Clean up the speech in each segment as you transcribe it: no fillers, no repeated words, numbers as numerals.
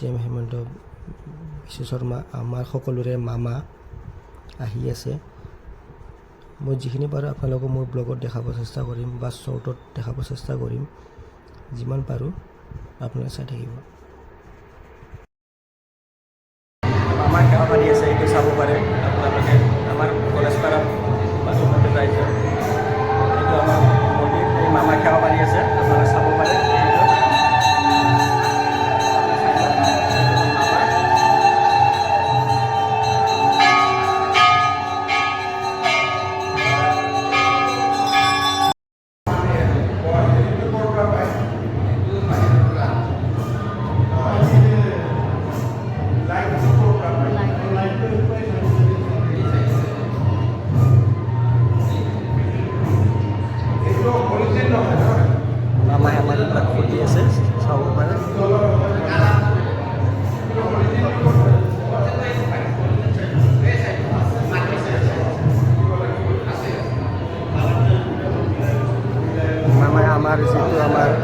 CM Hemanta Biswa Sarma আমাৰ সকলোৰে মামা আহি আছে। মই যিখিনি পাৰোঁ আপোনালোকক মোৰ ব্লগত দেখাব চেষ্টা কৰিম বা শ্বৰ্টত দেখাব চেষ্টা কৰিম, যিমান পাৰোঁ আপোনালোকে চাই থাকিব। মামা সেৱা পাতি আছে, এইটো চাব পাৰে আপোনালোকে। আমাৰ কলেজ পাৰাত বাথৌ মন্দিৰ ৰাইজৰ এইটো আমাৰ মন্দিৰ, এই মামা সেৱা পাতি আছে, আপোনালোকে চাব পাৰে। মামাই আমাৰ এইবিলাক ফুলি আছে, চাব পাৰে। মামাই আমাৰ যিটো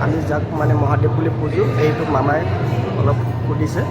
আমি যাক মানে মহাদেৱ বুলি পুজো, এইটো মামাই অলপ সুধিছে।